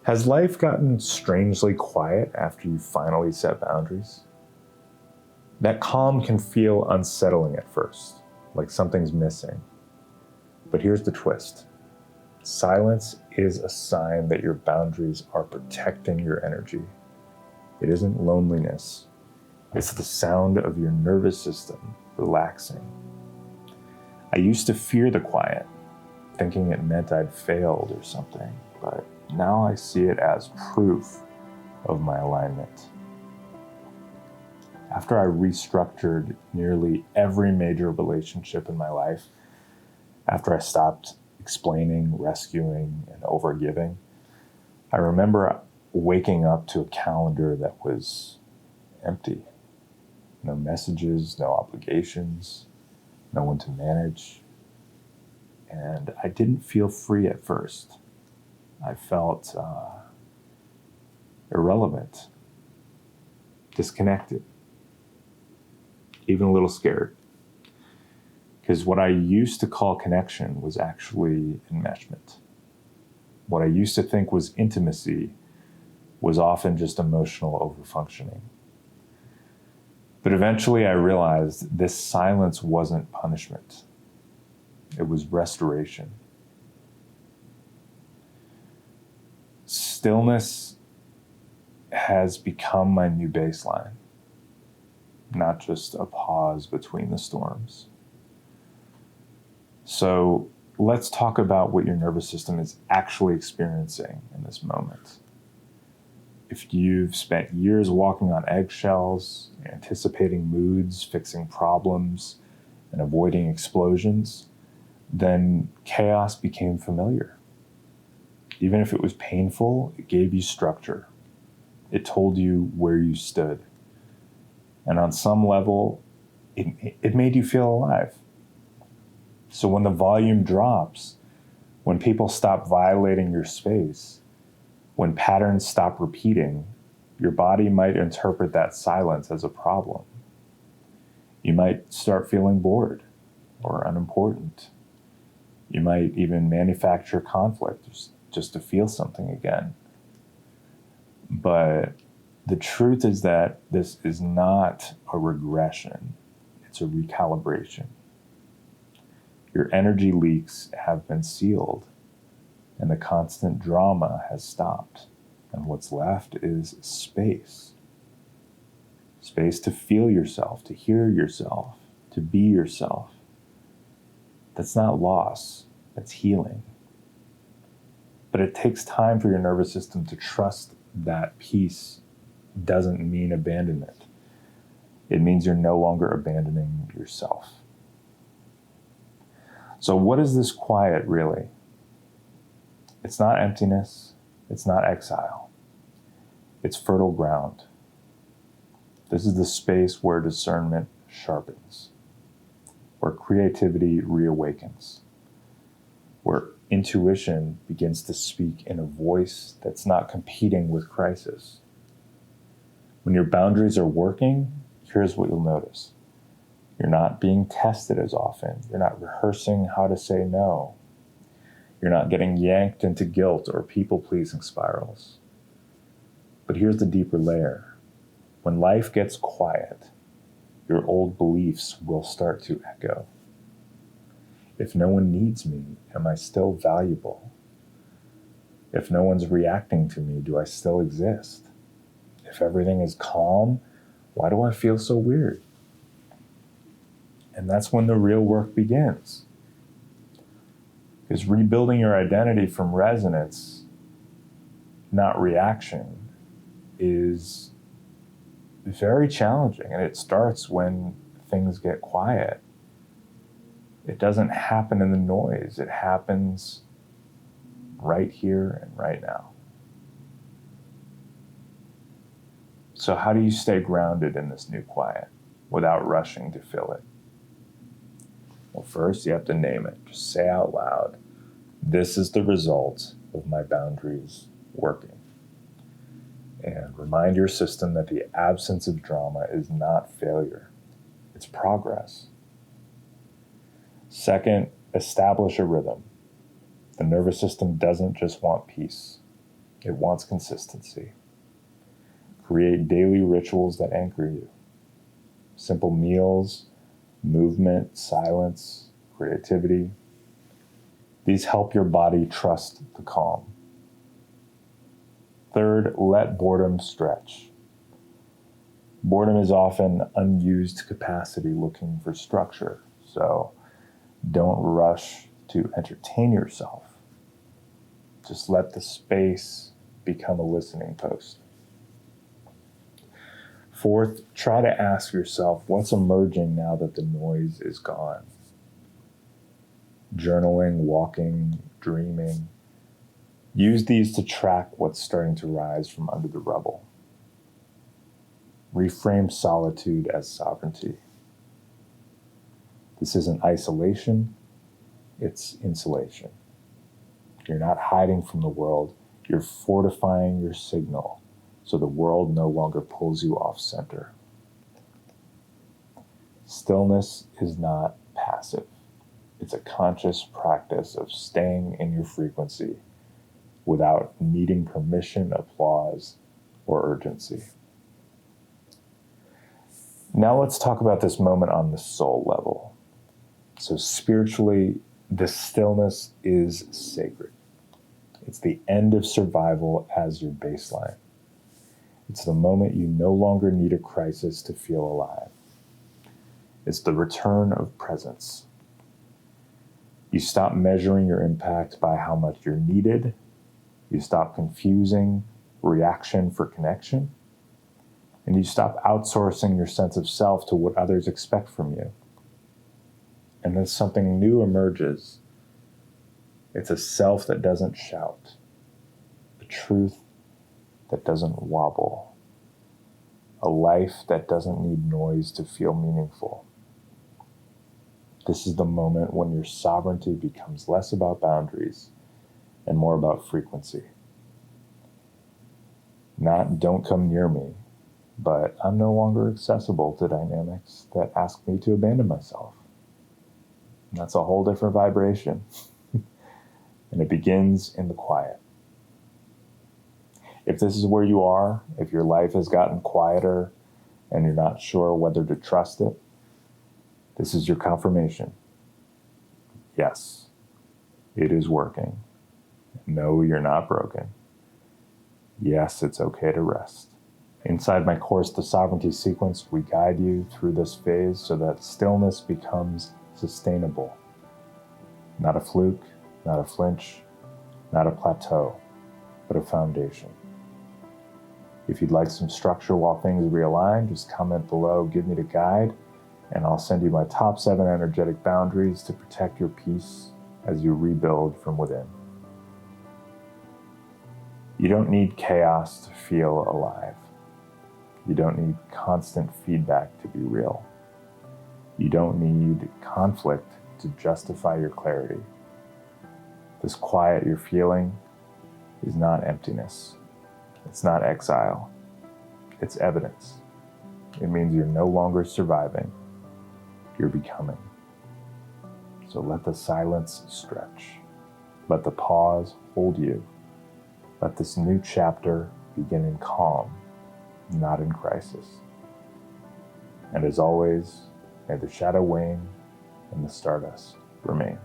Has life gotten strangely quiet after you finally set boundaries? That calm can feel unsettling at first, like something's missing. But here's the twist. Silence is a sign that your boundaries are protecting your energy. It isn't loneliness. It's the sound of your nervous system relaxing. I used to fear the quiet, thinking it meant I'd failed or something, but now I see it as proof of my alignment. After I restructured nearly every major relationship in my life, after I stopped explaining, rescuing, and overgiving, I remember waking up to a calendar that was empty. No messages, no obligations, no one to manage. And I didn't feel free at first. I felt irrelevant, disconnected, even a little scared. Because what I used to call connection was actually enmeshment. What I used to think was intimacy was often just emotional overfunctioning. But eventually I realized this silence wasn't punishment. It was restoration. Stillness has become my new baseline, not just a pause between the storms. So let's talk about what your nervous system is actually experiencing in this moment. If you've spent years walking on eggshells, anticipating moods, fixing problems, and avoiding explosions, then chaos became familiar. Even if it was painful, it gave you structure. It told you where you stood. And on some level, it made you feel alive. So when the volume drops, when people stop violating your space, when patterns stop repeating, your body might interpret that silence as a problem. You might start feeling bored or unimportant. You might even manufacture conflict just to feel something again. But the truth is that this is not a regression. It's a recalibration. Your energy leaks have been sealed, and the constant drama has stopped. And what's left is space. Space to feel yourself, to hear yourself, to be yourself. That's not loss, that's healing. But it takes time for your nervous system to trust that peace doesn't mean abandonment. It means you're no longer abandoning yourself. So what is this quiet really? It's not emptiness. It's not exile. It's fertile ground. This is the space where discernment sharpens, where creativity reawakens, where intuition begins to speak in a voice that's not competing with crisis. When your boundaries are working, here's what you'll notice. You're not being tested as often. You're not rehearsing how to say no. You're not getting yanked into guilt or people-pleasing spirals. But here's the deeper layer. When life gets quiet, your old beliefs will start to echo. If no one needs me, am I still valuable? If no one's reacting to me, do I still exist? If everything is calm, why do I feel so weird? And that's when the real work begins. Because rebuilding your identity from resonance, not reaction, is very challenging. And it starts when things get quiet. It doesn't happen in the noise. It happens right here and right now. So how do you stay grounded in this new quiet without rushing to fill it? Well, first you have to name it. Just say out loud, this is the result of my boundaries working. And remind your system that the absence of drama is not failure. It's progress. Second, establish a rhythm. The nervous system doesn't just want peace. It wants consistency. Create daily rituals that anchor you. Simple meals, movement, silence, creativity. These help your body trust the calm. Third, let boredom stretch. Boredom is often unused capacity looking for structure, so don't rush to entertain yourself. Just let the space become a listening post. Fourth, try to ask yourself what's emerging now that the noise is gone. Journaling, walking, dreaming. Use these to track what's starting to rise from under the rubble. Reframe solitude as sovereignty. This isn't isolation, it's insulation. You're not hiding from the world, you're fortifying your signal so the world no longer pulls you off center. Stillness is not passive. It's a conscious practice of staying in your frequency without needing permission, applause, or urgency. Now let's talk about this moment on the soul level. So spiritually, the stillness is sacred. It's the end of survival as your baseline. It's the moment you no longer need a crisis to feel alive. It's the return of presence. You stop measuring your impact by how much you're needed. You stop confusing reaction for connection. And you stop outsourcing your sense of self to what others expect from you. And then something new emerges. It's a self that doesn't shout, a truth that doesn't wobble, a life that doesn't need noise to feel meaningful. This is the moment when your sovereignty becomes less about boundaries and more about frequency. Not don't come near me, but I'm no longer accessible to dynamics that ask me to abandon myself. And that's a whole different vibration. And it begins in the quiet. If this is where you are, if your life has gotten quieter and you're not sure whether to trust it, this is your confirmation. Yes, it is working. No, you're not broken. Yes, it's okay to rest. Inside my course, The Sovereignty Sequence, we guide you through this phase so that stillness becomes sustainable. Not a fluke, not a flinch, not a plateau, but a foundation. If you'd like some structure while things realign, just comment below, give me the guide, and I'll send you my top 7 energetic boundaries to protect your peace as you rebuild from within. You don't need chaos to feel alive. You don't need constant feedback to be real. You don't need conflict to justify your clarity. This quiet you're feeling is not emptiness. It's not exile. It's evidence. It means you're no longer surviving. You're becoming. So let the silence stretch. Let the pause hold you. Let this new chapter begin in calm, not in crisis. And as always, may the shadow wane and the stardust remain.